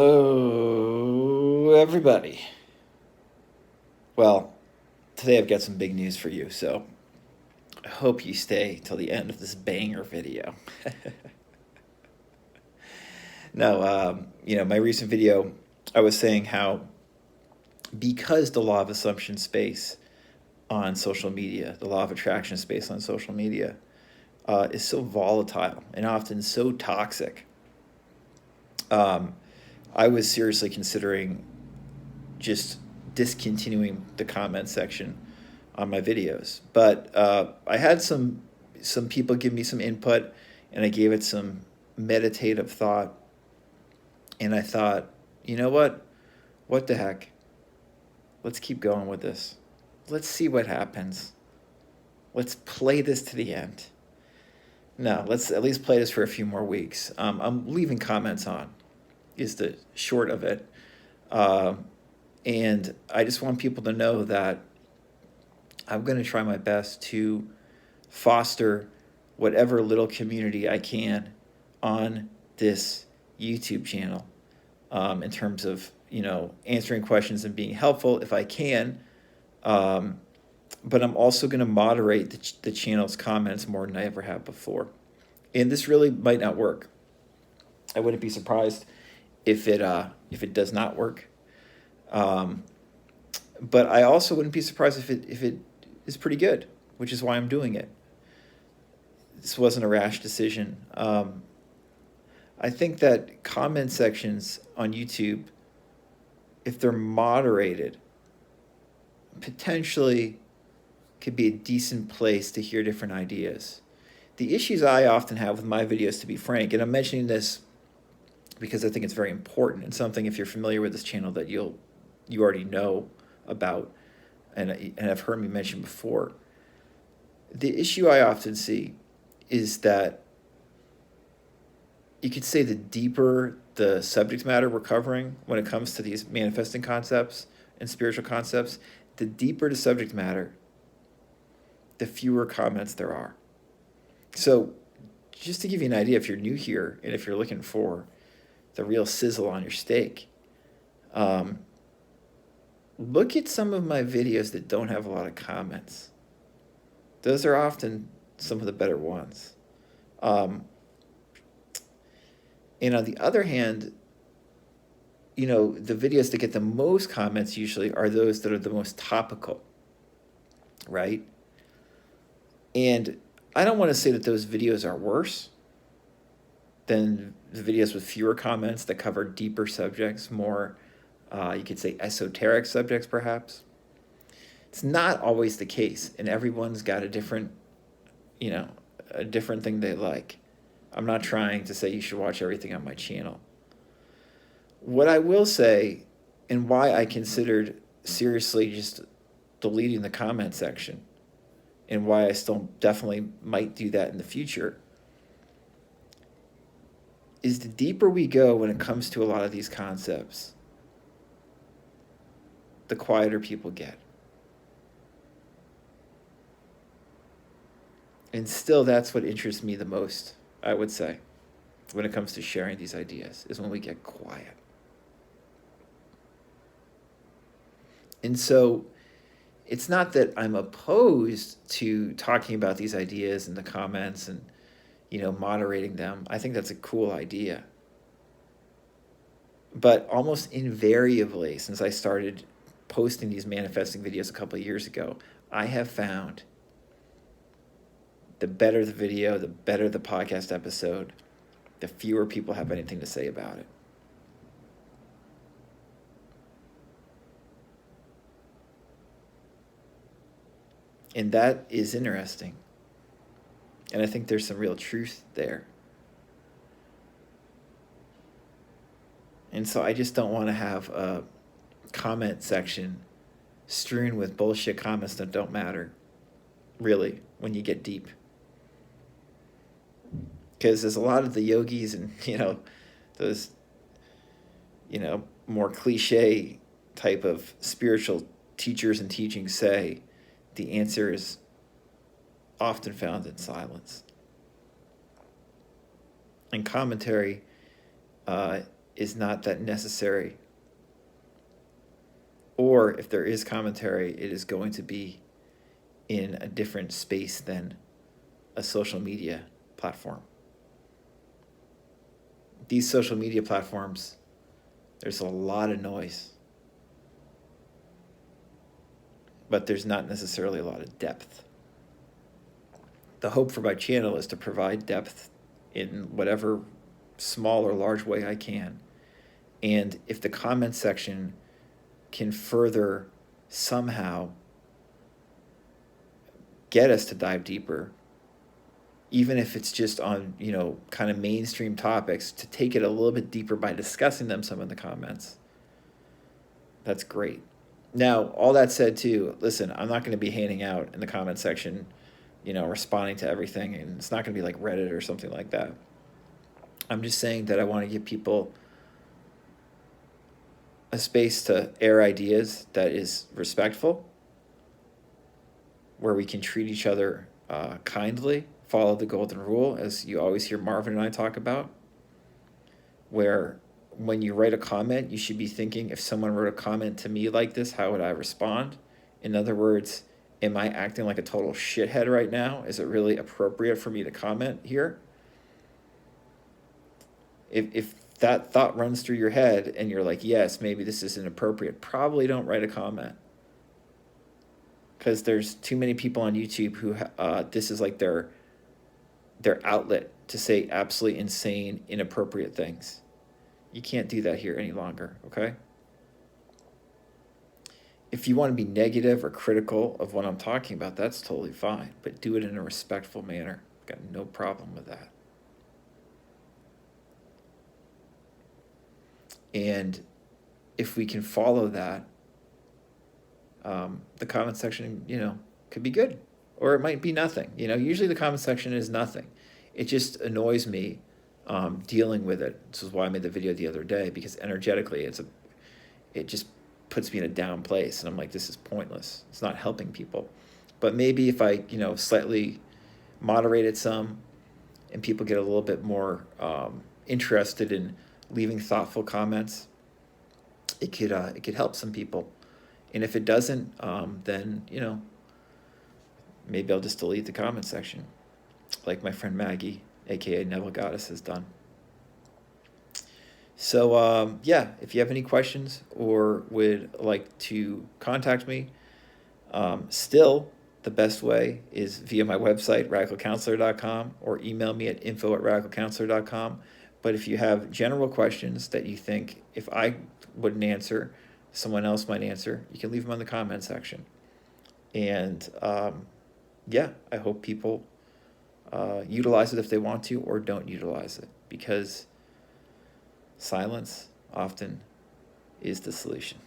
Hello, everybody. Well, today I've got some big news for you, so I hope you stay till the end of this banger video. No, my recent video, I was saying how because the law of assumption space on social media, the law of attraction space on social media, is so volatile and often so toxic, um, I was seriously considering just discontinuing the comment section on my videos. But I had some people give me some input, and I gave it some meditative thought. And I thought, you know what? What the heck? Let's keep going with this. Let's see what happens. Let's play this to the end. No, let's at least play this for a few more weeks. I'm leaving comments on, is the short of it. And I just want people to know that I'm going to try my best to foster whatever little community I can on this YouTube channel, in terms of, answering questions and being helpful if I can. But I'm also going to moderate the channel's comments more than I ever have before. And this really might not work. I wouldn't be surprised if it does not work. But I also wouldn't be surprised if it is pretty good, which is why I'm doing it. This wasn't a rash decision. I think that comment sections on YouTube, if they're moderated, potentially could be a decent place to hear different ideas. The issues I often have with my videos, to be frank, and I'm mentioning this because I think it's very important and something, if you're familiar with this channel, that you already know about and have heard me mention before. The issue I often see is that you could say the deeper the subject matter we're covering when it comes to these manifesting concepts and spiritual concepts, the deeper the subject matter, the fewer comments there are. So just to give you an idea, if you're new here and if you're looking for the real sizzle on your steak, look at some of my videos that don't have a lot of comments. Those are often some of the better ones. And on the other hand, the videos that get the most comments usually are those that are the most topical, right? And I don't want to say that those videos are worse than the videos with fewer comments that cover deeper subjects, more, you could say, esoteric subjects, perhaps. It's not always the case, and everyone's got a different thing they like. I'm not trying to say you should watch everything on my channel. What I will say, and why I considered seriously just deleting the comment section, and why I still definitely might do that in the future, is the deeper we go when it comes to a lot of these concepts, the quieter people get. And still, that's what interests me the most, I would say, when it comes to sharing these ideas, is when we get quiet. And so it's not that I'm opposed to talking about these ideas in the comments and, moderating them. I think that's a cool idea. But almost invariably, since I started posting these manifesting videos a couple of years ago, I have found the better the video, the better the podcast episode, the fewer people have anything to say about it. And that is interesting. And I think there's some real truth there. And so I just don't want to have a comment section strewn with bullshit comments that don't matter, really, when you get deep. Because there's a lot of the yogis and, those, more cliche type of spiritual teachers and teachings say the answer is often found in silence. And commentary is not that necessary. Or if there is commentary, it is going to be in a different space than a social media platform. These social media platforms, there's a lot of noise, but there's not necessarily a lot of depth. The hope for my channel is to provide depth in whatever small or large way I can. And if the comment section can further somehow get us to dive deeper, even if it's just on, kind of mainstream topics, to take it a little bit deeper by discussing them some in the comments, that's great. Now, all that said too, listen, I'm not going to be handing out in the comment section, responding to everything, and it's not going to be like Reddit or something like that. I'm just saying that I want to give people a space to air ideas that is respectful, where we can treat each other kindly, follow the golden rule, as you always hear Marvin and I talk about, where when you write a comment, you should be thinking, if someone wrote a comment to me like this, how would I respond? In other words, am I acting like a total shithead right now? Is it really appropriate for me to comment here? If that thought runs through your head and you're like, yes, maybe this is inappropriate, probably don't write a comment. Because there's too many people on YouTube who this is like their outlet to say absolutely insane, inappropriate things. You can't do that here any longer, okay? If you want to be negative or critical of what I'm talking about, that's totally fine. But do it in a respectful manner. I've got no problem with that. And if we can follow that, the comment section, could be good. Or it might be nothing. Usually the comment section is nothing. It just annoys me dealing with it. This is why I made the video the other day, because energetically it just puts me in a down place, and I'm like, this is pointless. It's not helping people. But maybe if I slightly moderate it some, and people get a little bit more interested in leaving thoughtful comments, it could help some people. And if it doesn't, then maybe I'll just delete the comment section, like my friend Maggie, aka Neville Goddess, has done. So if you have any questions or would like to contact me, still the best way is via my website, radicalcounselor.com, or email me at info@radicalcounselor.com. But if you have general questions that you think if I wouldn't answer, someone else might answer, you can leave them in the comment section. And I hope people utilize it if they want to, or don't utilize it, because silence often is the solution.